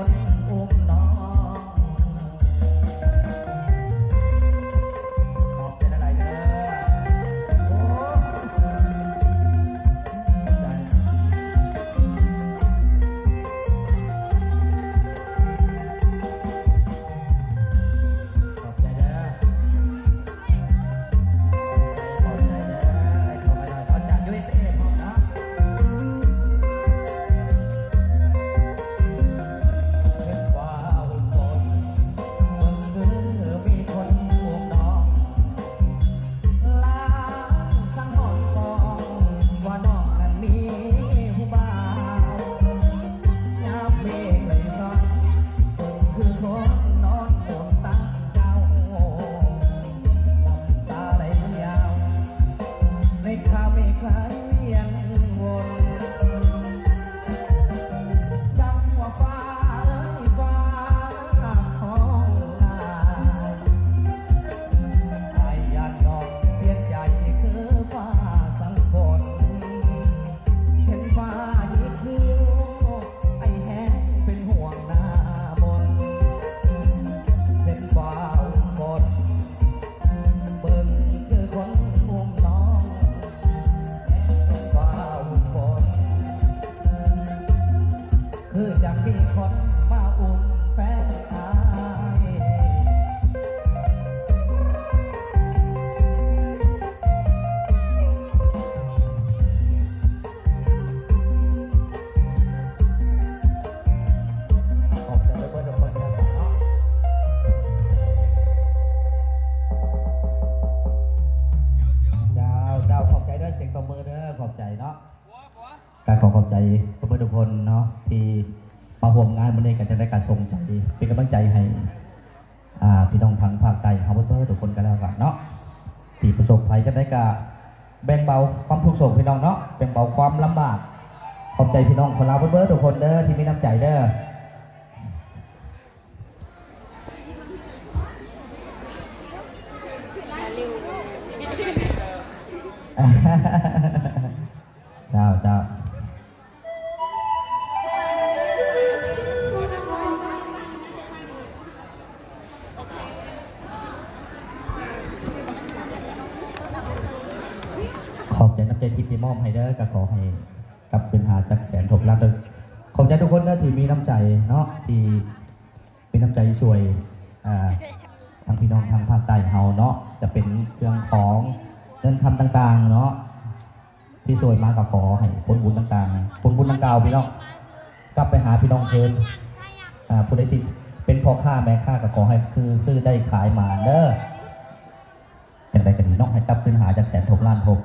คนอุ้มน้องขอบใจอะไรเด้อโอ้ใจขอบใจเด้อขอบใจเด้อขอบใจหน่อยตอนจาก USA พร้อมนะ คือจะมีคนมาอุ้มแฟนอายขอบใจเพื่อนทุกคนนะครับเนาะเจ้าขอบใจด้วยเสียงตบมือเด้อขอบใจเนาะการขอบใจเพื่อนทุกคนเนาะที่มาร่วมงานวันนี้กันจะได้การส่งใจเป็นกำลังใจให้พี่น้องทางภาคใต้เฮาเบิร์ทุกคนกันแล้วกันเนาะที่ประสบภัยจะได้การแบ่งเบาความทุกข์โศกพี่น้องเนาะแบ่งเบาความลำบากขอบใจพี่น้องคนลาวเบิร์ทุกคนเด้อที่มีน้ำใจเด้อเจ้าขอบใจน้ำใจทิพย์ที่มอบให้เด้อก็ขอให้กลับคืนหาจากแสนทบรักเด้อขอบใจทุกคนเด้อที่มีน้ำใจเนาะที่มีน้ำใจช่วยทางพี่น้องทางภาคใต้เฮาเนาะจะเป็นเครื่องของเงินคำต่างๆเนาะที่สวยมากก็ขอให้ผลบุญต่างๆผลบุญต่างๆพี่น้องกลับไปหาพี่น้องเพิ่นผู้ใดที่เป็นพ่อค้าแม่ค้าก็ขอให้คือซื้อได้ขายมาเด้อจังใดก็ดีเนาะให้กลับคืนหาจากแสนทบล้านทบ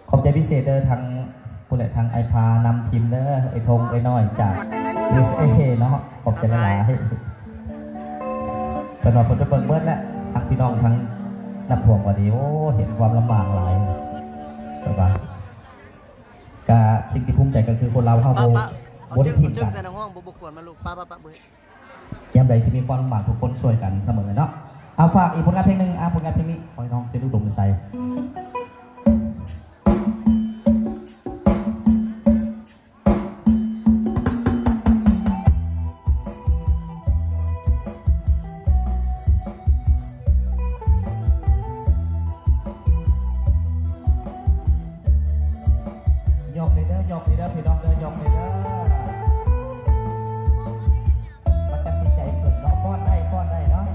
ขอบใจพิเศษเด้อทางผู้ใดทางไอพานำทีมเด้อไอธงไอน้อยจาก USA เนาะขอบใจหลายๆเป็นหน่อยผลจะเบิ่งเบิดแล้วทางพี่น้องทางน้ำท่วมก็ดีโอ้เห็นความลำบากหลายแต่ว่าการสิ่งที่ภูมิใจก็คือคนเราเข้าบนทีมกันยามใดที่มีความลำบากทุกคนช่วยกันเสมอเนาะเอาฝากอีกผลงานเพลงหนึ่งผลงานเพลงนี้ขอให้น้องเซลูดมใส่ยกเลยเด้อพี่น้องเด้อยกเลยเด้อมันตัดสินใจเกิดเนาะป้อนได้เนาะ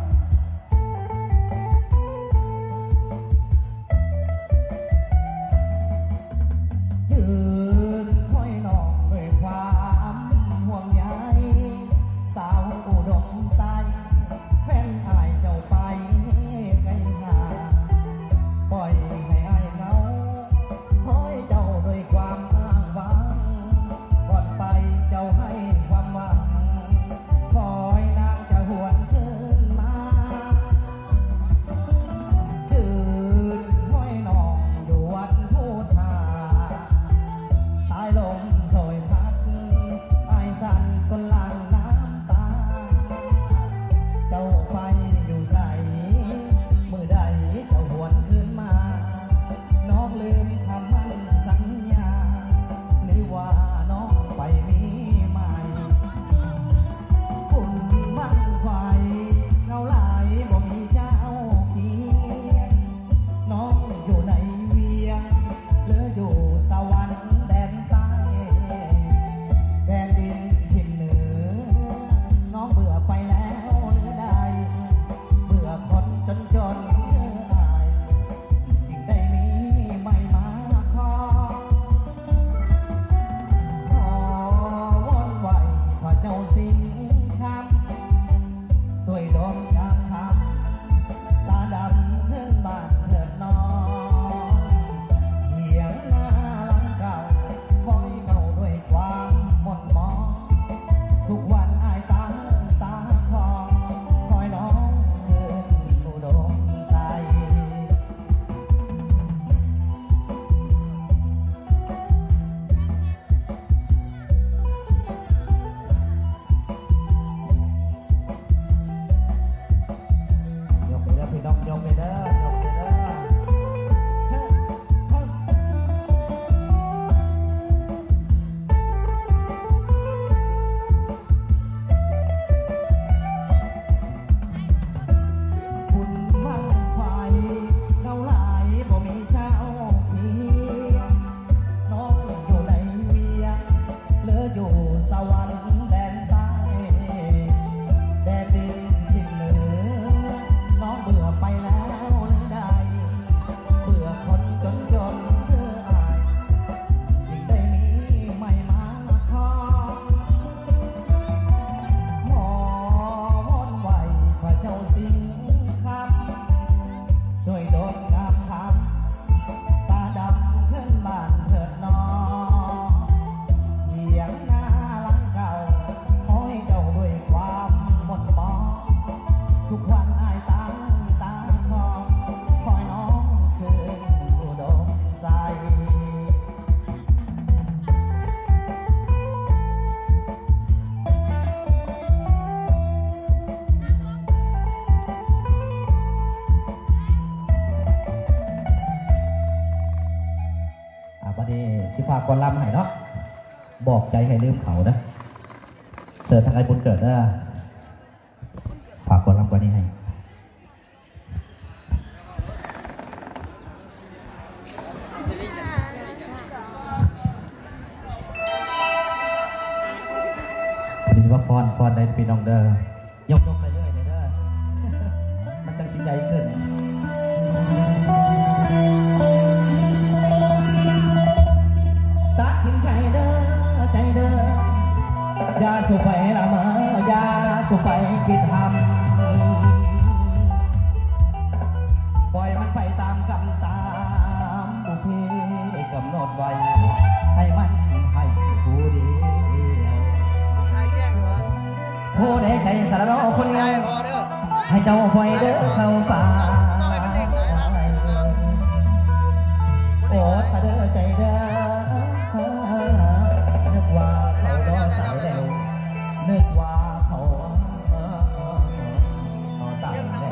ากก่อนลำให้เนาะบอกใจให้ลืมเขานะเสิร์ฟทางไอ้บุญเกิดนะฝากก่อนลำกว่านี้ให้นี่จะว่าฟอนได้พี่น้องเด้อยกไปเรื่อยเลยเด้อมันจังสิใจขึ้นตัดสินใจเด้อใจเด้ออย่าสุไปละเมออย่าสุไปคิดทำปล่อยมันไปตามกรรมตามบุพเพกำหนดไว้ให้มันให้ผู้เดียวผู้ใดใจสารรอคนเดียวให้เจ้าคอยเด้อเข้าป่าโอ้สะเด้อใจเด้อนึกว่าเขารอสายแล้วนึกว่าเขาตายแล้ว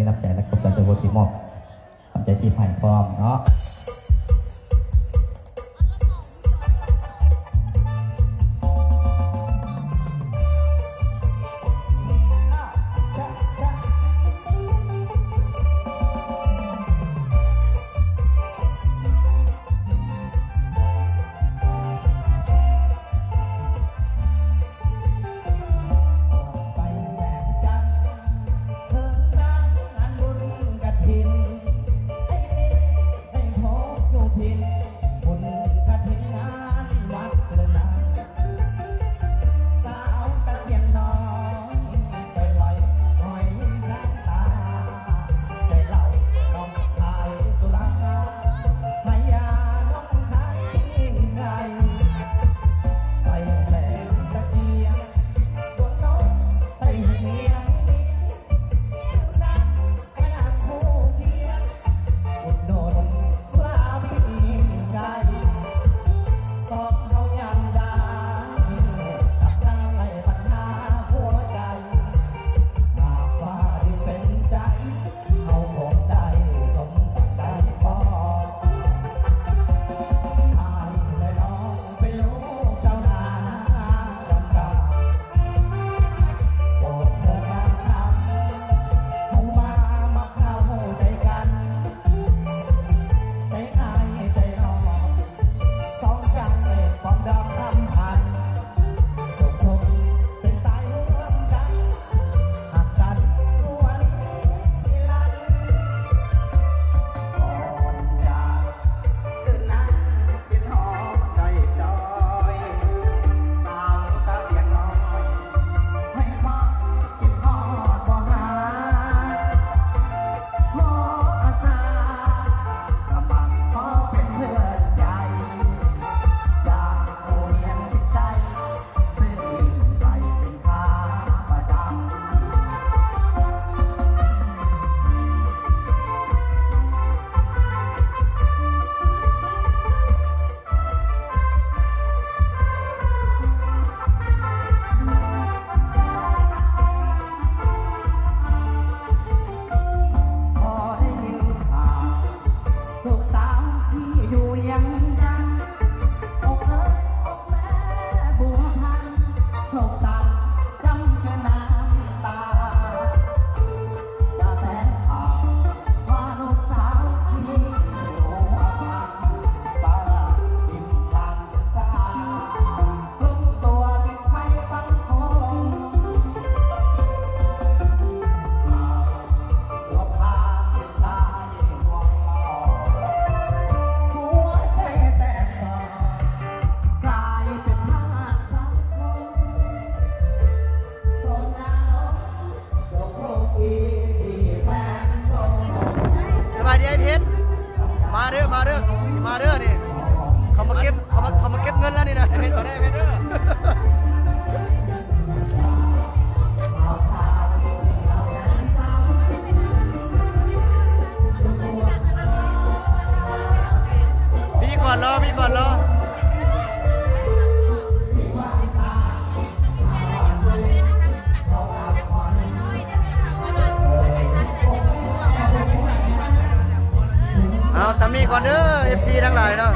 น้ำใจและขอบใจทุกคนที่มอบน้ำใจที่ผ่านพร้อมเนาะนี่เขามาเก็บเงินแล้วนี่นะเพชรต่อได้เพชรเด้อพี่ก่อนรอเอาสามีก่อนเด้อ FC ทั้งหลายเนาะ